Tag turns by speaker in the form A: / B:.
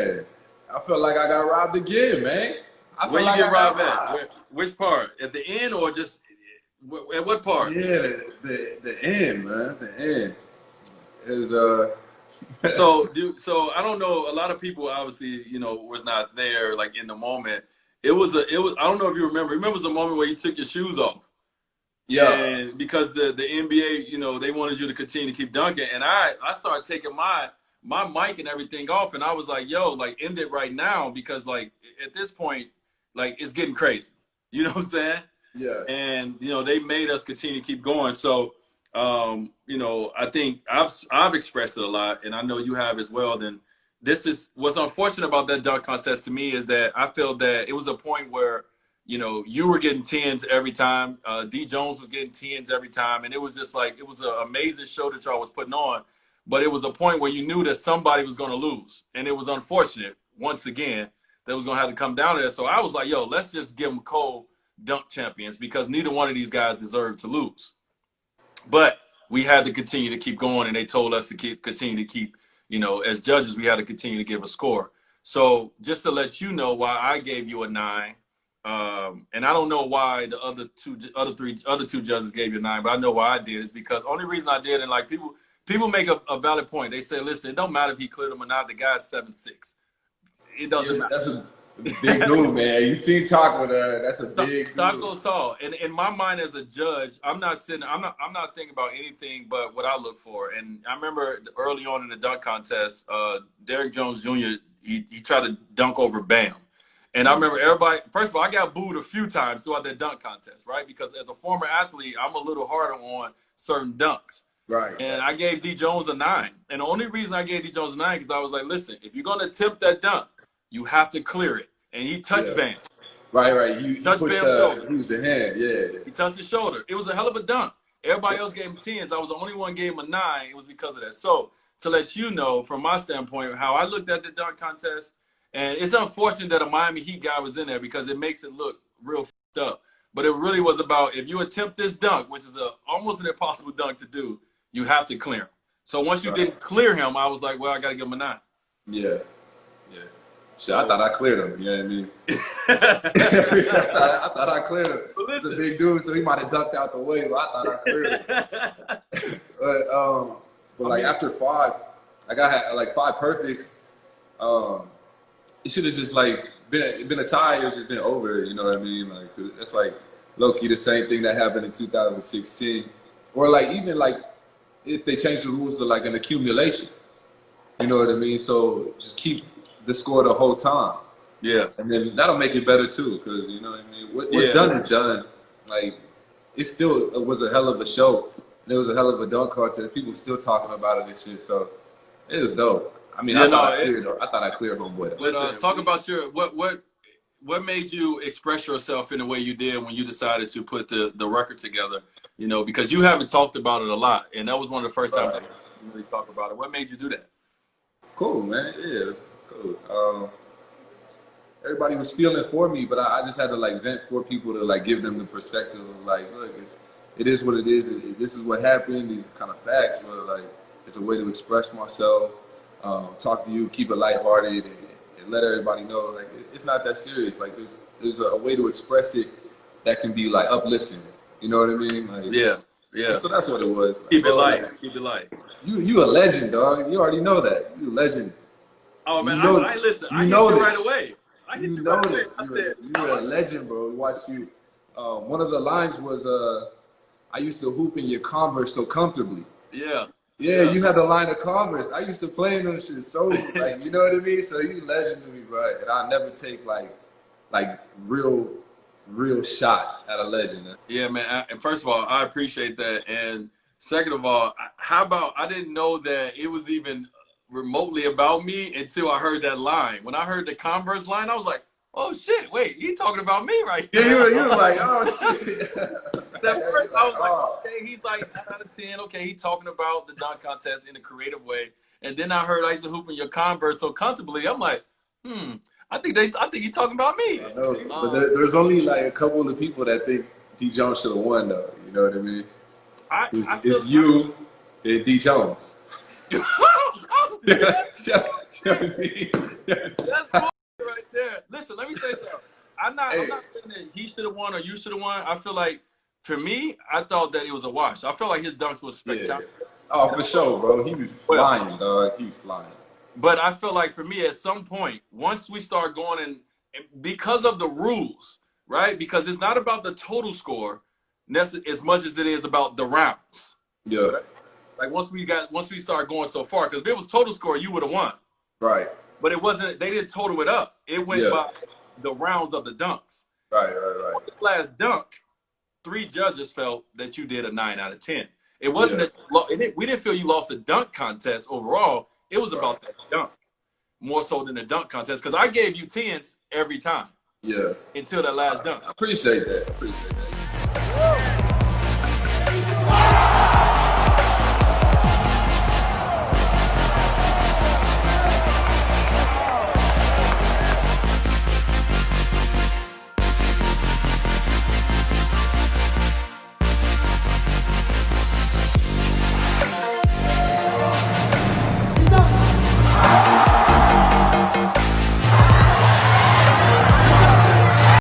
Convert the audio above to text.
A: I felt like I got robbed again, man. I
B: Where
A: felt
B: you
A: like
B: get
A: I got
B: robbed at?
A: robbed.
B: Which part? At the end or just at what part?
A: Yeah, the end, man. The end is
B: So I don't know. A lot of people obviously, was not there like in the moment. It was. I don't know if you remember. Remember, it was a moment where you took your shoes off,
A: yeah,
B: and because the NBA, they wanted you to continue to keep dunking, and I started taking my mic and everything off, and I was like, yo, like end it right now because like at this point, like it's getting crazy. You know what I'm saying?
A: yeah.
B: And they made us continue to keep going. So I think I've expressed it a lot, and I know you have as well. Then this is what's unfortunate about that dunk contest to me is that I felt that it was a point where you were getting tens every time. D Jones was getting tens every time, and it was just like it was an amazing show that y'all was putting on. But it was a point where you knew that somebody was going to lose, and it was unfortunate once again that was going to have to come down to that. So I was like, yo, let's just give them cold dunk champions because neither one of these guys deserved to lose. But we had to continue to keep going, and they told us to continue to keep, as judges, we had to continue to give a score. So just to let you know why I gave you a 9, and I don't know why the other two judges gave you a 9, but I know why I did is because only reason I did, and like people make a valid point. They say, listen, it don't matter if he cleared them or not. The guy's 7'6". It doesn't
A: Yes,
B: matter.
A: that's a big dude, man. You see Taco there? That's a big dude.
B: Taco's tall, and in my mind as a judge, I'm not thinking about anything but what I look for. And I remember early on in the dunk contest, Derrick Jones Jr. He tried to dunk over Bam, and I remember everybody. First of all, I got booed a few times throughout that dunk contest, right? Because as a former athlete, I'm a little harder on certain dunks.
A: Right.
B: And I gave D Jones a 9, and the only reason I gave D Jones a 9 because I was like, listen, if you're gonna attempt that dunk, you have to clear it. And he touched Bam.
A: Right. You
B: Touched
A: pushed
B: Bam's shoulder.
A: he was the hand, yeah.
B: He touched his shoulder. It was a hell of a dunk. Everybody else gave him 10s. I was the only one gave him a 9. It was because of that. So to let you know, from my standpoint, how I looked at the dunk contest, and it's unfortunate that a Miami Heat guy was in there because it makes it look real fucked up. But it really was about if you attempt this dunk, which is almost an impossible dunk to do, you have to clear him. So once you didn't clear him, I was like, well, I got to give him a 9.
A: Yeah. Shit, I thought I cleared him. You know what I mean? I thought I cleared him. He's a big dude, so he might have ducked out the way, but I thought I cleared him. but like after 5, I got like 5 perfects. It should have just like been a tie or just been over. You know what I mean? Like that's like low key the same thing that happened in 2016, or like even like if they changed the rules to like an accumulation. You know what I mean? So just keep the score the whole time.
B: Yeah.
A: And then that'll make it better too, because you know what I mean? What's done is done. Like, it still was a hell of a show. It was a hell of a dunk contest. People still talking about it and shit, so it was dope. I mean, I thought I cleared homeboy.
B: Listen, talk about what made you express yourself in the way you did when you decided to put the record together, because you haven't talked about it a lot, and that was one of the first times I really talked about it. What made you do that?
A: Cool, man. Yeah. Cool. Everybody was feeling for me, but I just had to like vent for people to like give them the perspective of like, look, it is what it is. This is what happened. These kind of facts, but like it's a way to express myself, talk to you, keep it lighthearted, and let everybody know like it's not that serious. Like there's a way to express it that can be like uplifting. You know what I mean? Like,
B: yeah.
A: So that's what it was. Like,
B: keep it light. Keep it light.
A: You a legend, dog. You already know that. You a legend.
B: Oh man, I listen. I hit you right away. I hit you right away.
A: You're a legend, bro. We watched you. One of the lines was, "I used to hoop in your Converse so comfortably." Yeah, you had the line of Converse. I used to play in them shit so like, you know what I mean. So you legend to me, bro. And I never take like real shots at a legend.
B: Yeah, man. And first of all, I appreciate that. And second of all, how about I didn't know that it was even remotely about me until I heard that line. When I heard the Converse line, I was like, oh shit, wait, he talking about me right here.
A: Yeah, you were like, oh shit.
B: At first I was like, okay, he's like 9 out of 10. Okay, he talking about the dunk contest in a creative way. And then I heard I used to hoop in your Converse so comfortably. I'm like, I think he's talking about me.
A: I know, but there's only like a couple of people that think D Jones should have won though. You know what I mean? It's you and D Jones. You know what I mean?
B: That's bullshit right there. Listen, let me say something. I'm not saying that he should have won or you should have won. I feel like, for me, I thought that it was a wash. I felt like his dunks was spectacular.
A: Yeah. Oh, for sure, bro. He was flying, dog. He was flying.
B: But I feel like for me, at some point, once we start going and because of the rules, right? Because it's not about the total score as much as it is about the rounds.
A: Yeah.
B: Right? Like once we start going so far, because if it was total score, you would have won.
A: Right.
B: But it wasn't. They didn't total it up. It went by the rounds of the dunks.
A: Right.
B: The last dunk, 3 judges felt that you did a 9 out of 10. It wasn't that we didn't feel you lost the dunk contest overall. It was about that dunk more so than the dunk contest, because I gave you 10s every time.
A: Yeah.
B: Until that last dunk.
A: I appreciate that.